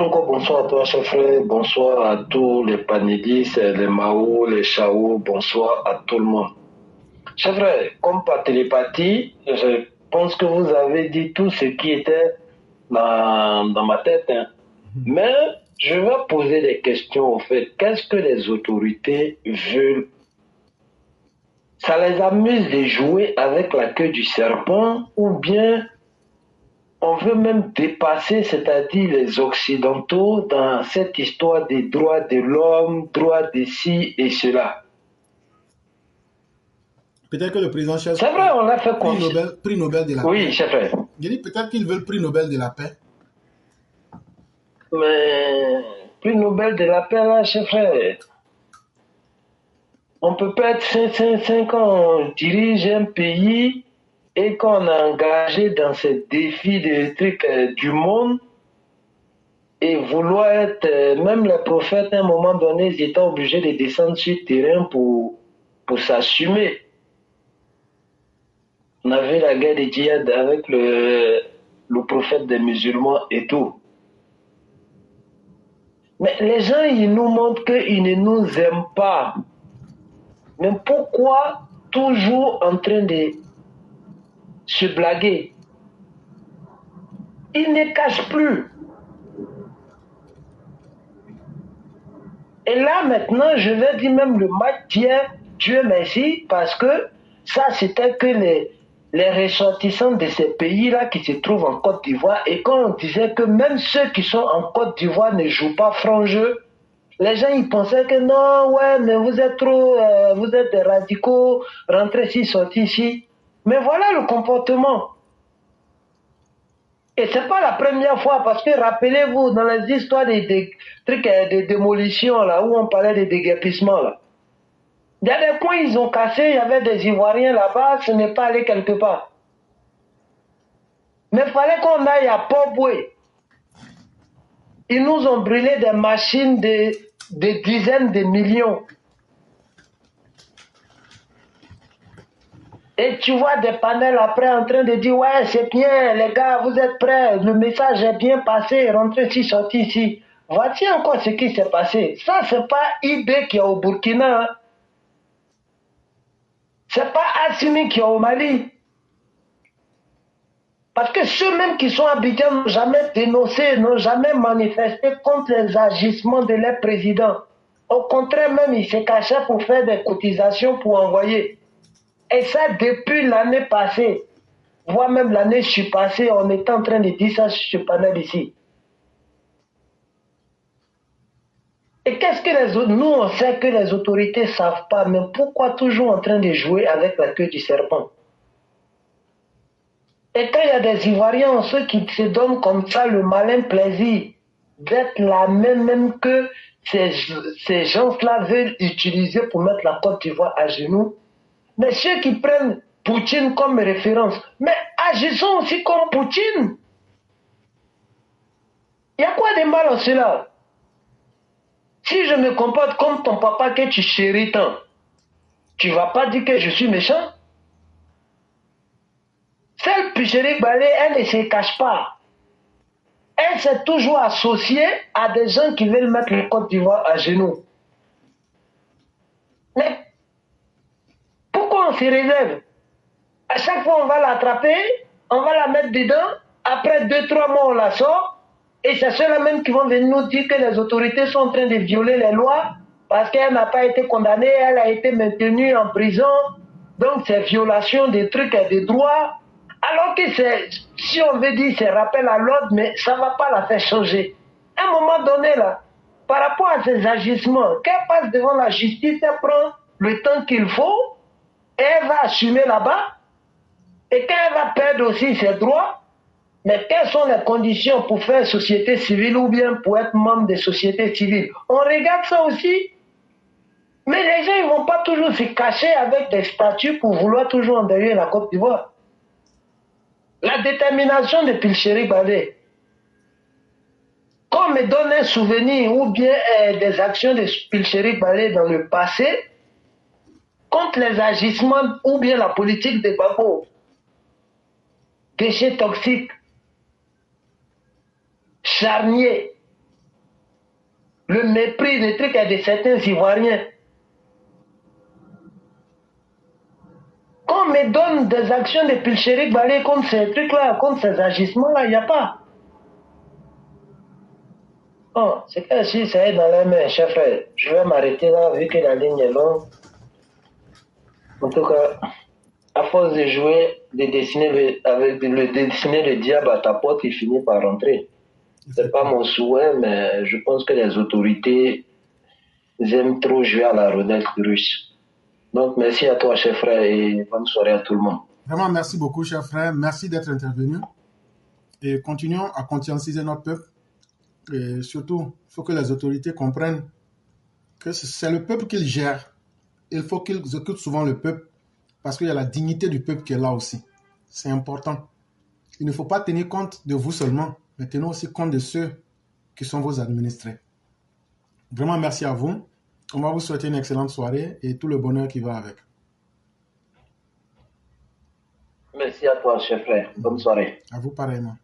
Encore bonsoir à toi, chef frère. Bonsoir à tous les panélistes, les Mao, les Chao. Bonsoir à tout le monde. Chef frère, comme par télépathie, je pense que vous avez dit tout ce qui était dans ma tête. Hein. Mais je vais poser des questions au fait. Qu'est-ce que les autorités veulent? Ça les amuse de jouer avec la queue du serpent ou bien on veut même dépasser, c'est-à-dire les Occidentaux, dans cette histoire des droits de l'homme, droits de ci et cela. Peut-être que le président cherche C'est vrai, on l'a fait prix Nobel de la Oui, paix. c'est vrai. Je dis peut-être qu'ils veulent prix Nobel de la paix. Mais prix Nobel de la paix, là, c'est frère. On peut pas être 5 ans, on dirige un pays et qu'on a engagé dans ce défi des trucs du monde et vouloir être, même les prophètes, à un moment donné, ils étaient obligés de descendre sur le terrain pour s'assumer. On avait la guerre des djihad avec le prophète des musulmans et tout. Mais les gens, ils nous montrent qu'ils ne nous aiment pas. Mais pourquoi toujours en train de se blaguer? Ils ne cachent plus. Et là, maintenant, je vais dire même le match d'hier, Dieu merci, parce que ça, c'était que les ressortissants de ces pays-là qui se trouvent en Côte d'Ivoire. Et quand on disait que même ceux qui sont en Côte d'Ivoire ne jouent pas franc jeu, les gens, ils pensaient que non, ouais, mais vous êtes trop, vous êtes des radicaux, rentrez ici, sortez ici. Mais voilà le comportement. Et c'est pas la première fois, parce que rappelez-vous, dans les histoires des trucs de démolition, là, où on parlait de déguerpissement, là. Il y a des coins, ils ont cassé, il y avait des Ivoiriens là-bas, ce n'est pas allé quelque part. Mais il fallait qu'on aille à Port-Boué. Ils nous ont brûlé des machines de dizaines de millions. Et tu vois des panels après en train de dire ouais, c'est bien, les gars, vous êtes prêts, le message est bien passé, rentrez ici, sortez ici. Voici encore ce qui s'est passé. Ça, c'est pas IB qui est au Burkina. Hein. C'est pas Assimi qui est au Mali. Parce que ceux-mêmes qui sont habitants n'ont jamais dénoncé, n'ont jamais manifesté contre les agissements de leurs présidents. Au contraire, même, ils se cachaient pour faire des cotisations pour envoyer. Et ça, depuis l'année passée, voire même l'année surpassée, on est en train de dire ça sur ce panel ici. Et qu'est-ce que les autres... Nous, on sait que les autorités ne savent pas, mais pourquoi toujours en train de jouer avec la queue du serpent? Et quand il y a des Ivoiriens, ceux qui se donnent comme ça le malin plaisir d'être la même que ces gens-là veulent utiliser pour mettre la Côte d'Ivoire à genoux, mais ceux qui prennent Poutine comme référence, mais agissons aussi comme Poutine. Il y a quoi de mal en cela? Si je me comporte comme ton papa que tu chéris tant, tu vas pas dire que je suis méchant? Celle Pichérique Balé, elle ne se cache pas. Elle s'est toujours associée à des gens qui veulent mettre le Côte d'Ivoire à genoux. Mais pourquoi on se réserve? À chaque fois, on va l'attraper, on va la mettre dedans, après 2-3 mois, on la sort, et c'est ceux-là même qui vont venir nous dire que les autorités sont en train de violer les lois parce qu'elle n'a pas été condamnée, elle a été maintenue en prison, donc c'est violation des trucs et des droits. Alors que c'est, si on veut dire, c'est rappel à l'ordre, mais ça ne va pas la faire changer. À un moment donné, là, par rapport à ces agissements, qu'elle passe devant la justice, elle prend le temps qu'il faut, et elle va assumer là-bas, et quand elle va perdre aussi ses droits, mais quelles sont les conditions pour faire société civile ou bien pour être membre des sociétés civiles? On regarde ça aussi. Mais les gens, ils ne vont pas toujours se cacher avec des statuts pour vouloir toujours endeuiller la Côte d'Ivoire. La détermination de Pilcheri Balé, qu'on me donne un souvenir ou bien des actions de Pilcheri Balé dans le passé contre les agissements ou bien la politique de Babo, déchets toxiques, charniers, le mépris des trucs à de certains Ivoiriens. Qu'on me donne des actions de Pilcherik Balé contre ces trucs-là, contre ces agissements-là, il n'y a pas. Bon, c'est que si ça est dans les mains, chef frère, je vais m'arrêter là, vu que la ligne est longue. En tout cas, à force de jouer, de dessiner le diable à ta porte, il finit par rentrer. C'est pas mon souhait, mais je pense que les autorités aiment trop jouer à la roulette russe. Donc, merci à toi, chef frère, et bonne soirée à tout le monde. Vraiment, merci beaucoup, cher frère. Merci d'être intervenu. Et continuons à conscientiser notre peuple. Et surtout, il faut que les autorités comprennent que c'est le peuple qu'ils gèrent. Il faut qu'ils occupent souvent le peuple parce qu'il y a la dignité du peuple qui est là aussi. C'est important. Il ne faut pas tenir compte de vous seulement, mais tenir aussi compte de ceux qui sont vos administrés. Vraiment, merci à vous. On va vous souhaiter une excellente soirée et tout le bonheur qui va avec. Merci à toi, chef frère. Bonne soirée. À vous pareillement.